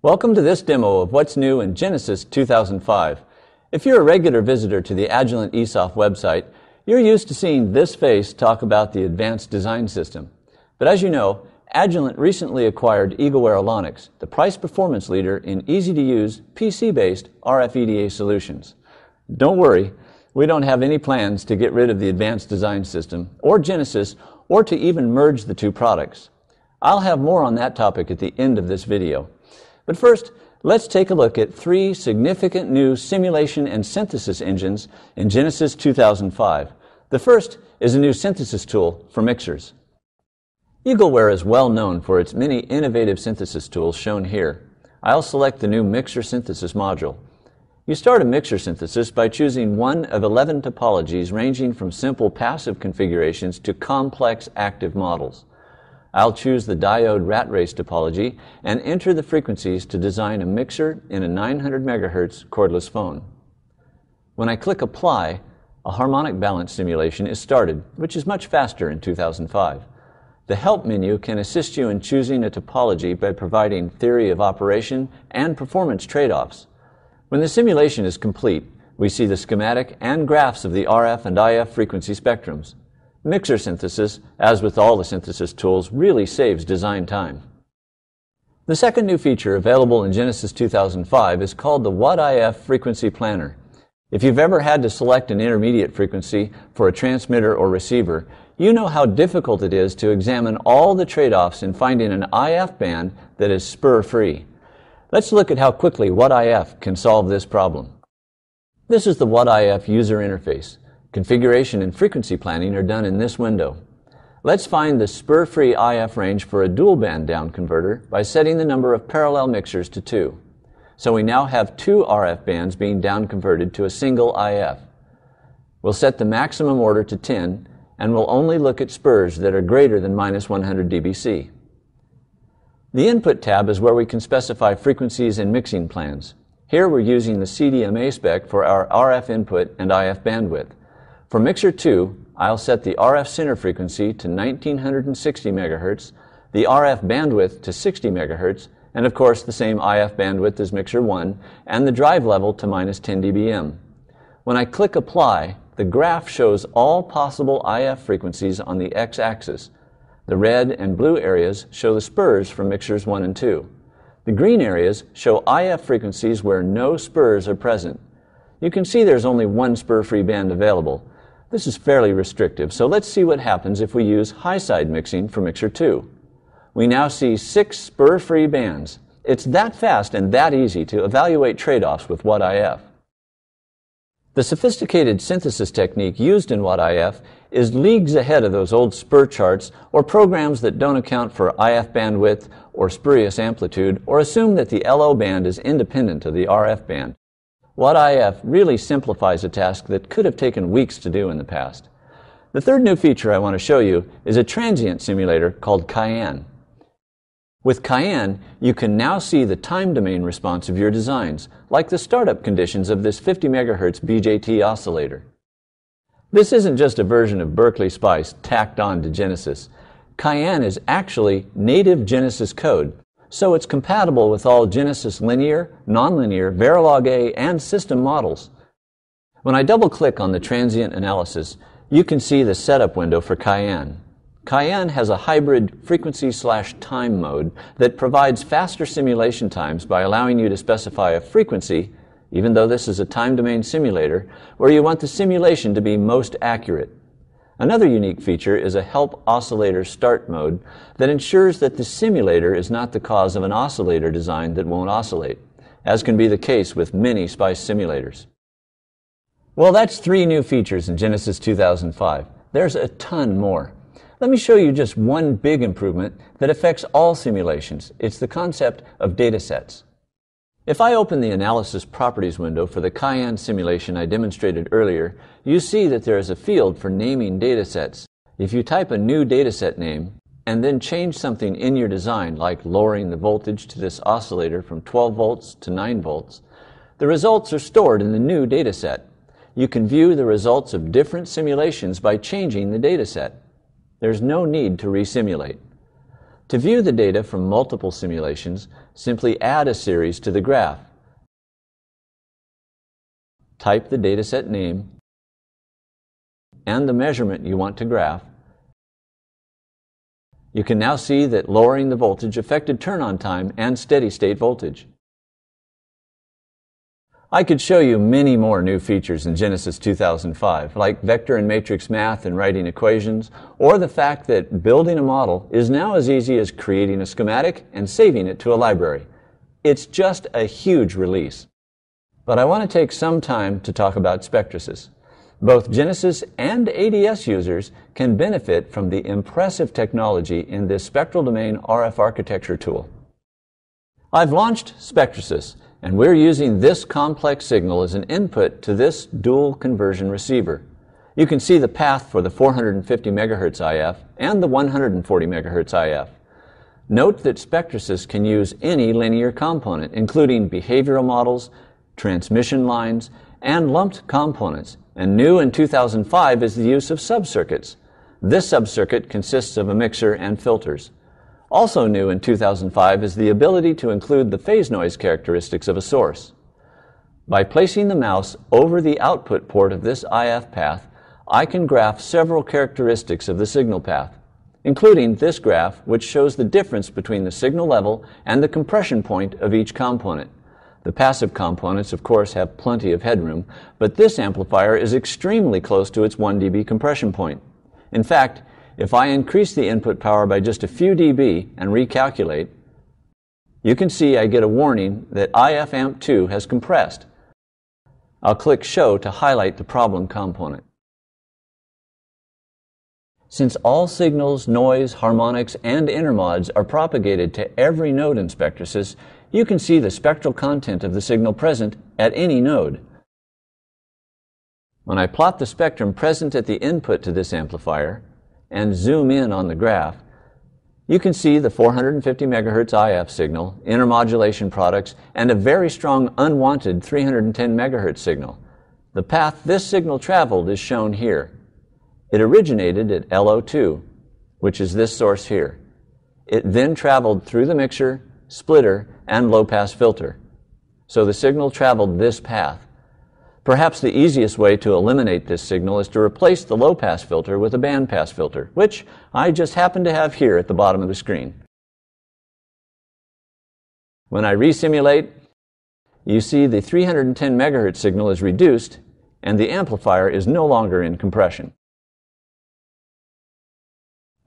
Welcome to this demo of what's new in Genesys 2005. If you're a regular visitor to the Agilent ESOF website, you're used to seeing this face talk about the advanced design system. But as you know, Agilent recently acquired Eagleware Alonics, the price-performance leader in easy-to-use, PC-based RF EDA solutions. Don't worry, we don't have any plans to get rid of the advanced design system, or Genesys, or to even merge the two products. I'll have more on that topic at the end of this video. But first, let's take a look at three significant new simulation and synthesis engines in Genesys 2005. The first is a new synthesis tool for mixers. Eagleware is well known for its many innovative synthesis tools shown here. I'll select the new mixer synthesis module. You start a mixer synthesis by choosing one of 11 topologies ranging from simple passive configurations to complex active models. I'll choose the diode rat race topology and enter the frequencies to design a mixer in a 900 MHz cordless phone. When I click Apply, a harmonic balance simulation is started, which is much faster in 2005. The Help menu can assist you in choosing a topology by providing theory of operation and performance trade-offs. When the simulation is complete, we see the schematic and graphs of the RF and IF frequency spectrums. Mixer synthesis, as with all the synthesis tools, really saves design time. The second new feature available in Genesys 2005 is called the What-IF Frequency Planner. If you've ever had to select an intermediate frequency for a transmitter or receiver, you know how difficult it is to examine all the trade-offs in finding an IF band that is spur-free. Let's look at how quickly What-IF can solve this problem. This is the What-IF user interface. Configuration and frequency planning are done in this window. Let's find the spur-free IF range for a dual-band down converter by setting the number of parallel mixers to 2. So we now have 2 RF bands being down converted to a single IF. We'll set the maximum order to 10, and we'll only look at spurs that are greater than -100 dBc. The Input tab is where we can specify frequencies and mixing plans. Here we're using the CDMA spec for our RF input and IF bandwidth. For Mixer 2, I'll set the RF center frequency to 1960 MHz, the RF bandwidth to 60 MHz, and of course the same IF bandwidth as Mixer 1, and the drive level to -10 dBm. When I click Apply, the graph shows all possible IF frequencies on the x-axis. The red and blue areas show the spurs from Mixers 1 and 2. The green areas show IF frequencies where no spurs are present. You can see there's only one spur-free band available. This is fairly restrictive, so let's see what happens if we use high-side mixing for Mixer 2. We now see 6 spur-free bands. It's that fast and that easy to evaluate trade-offs with What-IF. The sophisticated synthesis technique used in What-IF is leagues ahead of those old spur charts or programs that don't account for IF bandwidth or spurious amplitude or assume that the LO band is independent of the RF band. What-IF really simplifies a task that could have taken weeks to do in the past. The third new feature I want to show you is a transient simulator called Cayenne. With Cayenne, you can now see the time domain response of your designs, like the startup conditions of this 50 MHz BJT oscillator. This isn't just a version of Berkeley Spice tacked on to Genesys. Cayenne is actually native Genesys code, so it's compatible with all Genesys linear, nonlinear, Verilog A, and system models. When I double-click on the transient analysis, you can see the setup window for Cayenne. Cayenne has a hybrid frequency/time mode that provides faster simulation times by allowing you to specify a frequency, even though this is a time domain simulator, where you want the simulation to be most accurate. Another unique feature is a Help Oscillator Start mode that ensures that the simulator is not the cause of an oscillator design that won't oscillate, as can be the case with many SPICE simulators. Well, that's 3 new features in Genesys 2005. There's a ton more. Let me show you just one big improvement that affects all simulations. It's the concept of datasets. If I open the Analysis Properties window for the Cayenne simulation I demonstrated earlier, you see that there is a field for naming datasets. If you type a new dataset name and then change something in your design, like lowering the voltage to this oscillator from 12 volts to 9 volts, the results are stored in the new dataset. You can view the results of different simulations by changing the dataset. There's no need to resimulate. To view the data from multiple simulations, simply add a series to the graph. Type the dataset name and the measurement you want to graph. You can now see that lowering the voltage affected turn-on time and steady-state voltage. I could show you many more new features in Genesys 2005, like vector and matrix math and writing equations, or the fact that building a model is now as easy as creating a schematic and saving it to a library. It's just a huge release. But I want to take some time to talk about Spectrasys. Both Genesys and ADS users can benefit from the impressive technology in this spectral domain RF architecture tool. I've launched Spectrasys, and we're using this complex signal as an input to this dual conversion receiver. You can see the path for the 450 MHz IF and the 140 MHz IF. Note that Spectrasys can use any linear component, including behavioral models, transmission lines, and lumped components, and new in 2005 is the use of subcircuits. This subcircuit consists of a mixer and filters. Also new in 2005 is the ability to include the phase noise characteristics of a source. By placing the mouse over the output port of this IF path, I can graph several characteristics of the signal path, including this graph, which shows the difference between the signal level and the compression point of each component. The passive components, of course, have plenty of headroom, but this amplifier is extremely close to its 1 dB compression point. In fact, if I increase the input power by just a few dB and recalculate, you can see I get a warning that IF amp 2 has compressed. I'll click Show to highlight the problem component. Since all signals, noise, harmonics, and intermods are propagated to every node in Spectrasys, you can see the spectral content of the signal present at any node. When I plot the spectrum present at the input to this amplifier and zoom in on the graph, you can see the 450 MHz IF signal, intermodulation products, and a very strong unwanted 310 MHz signal. The path this signal traveled is shown here. It originated at LO2, which is this source here. It then traveled through the mixer, splitter, and low-pass filter. So the signal traveled this path. Perhaps the easiest way to eliminate this signal is to replace the low-pass filter with a band-pass filter, which I just happen to have here at the bottom of the screen. When I resimulate, you see the 310 MHz signal is reduced and the amplifier is no longer in compression.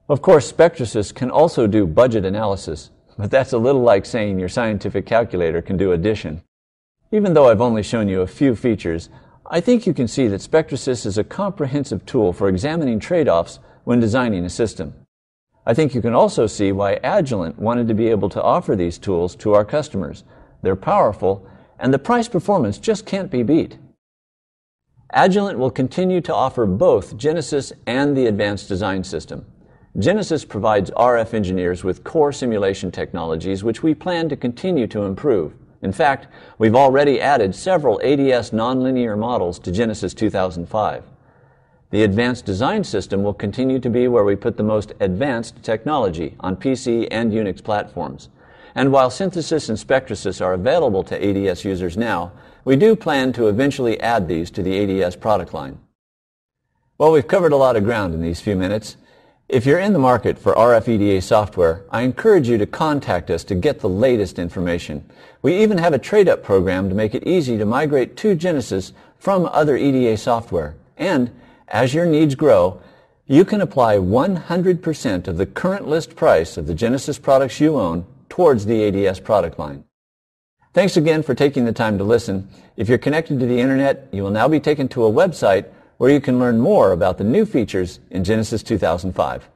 Of course, Spectrasys can also do budget analysis, but that's a little like saying your scientific calculator can do addition. Even though I've only shown you a few features, I think you can see that Spectrasys is a comprehensive tool for examining trade-offs when designing a system. I think you can also see why Agilent wanted to be able to offer these tools to our customers. They're powerful, and the price performance just can't be beat. Agilent will continue to offer both Genesys and the Advanced Design System. Genesys provides RF engineers with core simulation technologies which we plan to continue to improve. In fact, we've already added several ADS nonlinear models to Genesys 2005. The Advanced Design System will continue to be where we put the most advanced technology on PC and Unix platforms. And while Synthesis and Spectrasys are available to ADS users now, we do plan to eventually add these to the ADS product line. Well, we've covered a lot of ground in these few minutes. If you're in the market for RF EDA software, I encourage you to contact us to get the latest information. We even have a trade-up program to make it easy to migrate to Genesys from other EDA software. And as your needs grow, you can apply 100% of the current list price of the Genesys products you own towards the ADS product line. Thanks again for taking the time to listen. If you're connected to the Internet, you will now be taken to a website where you can learn more about the new features in Genesys 2005.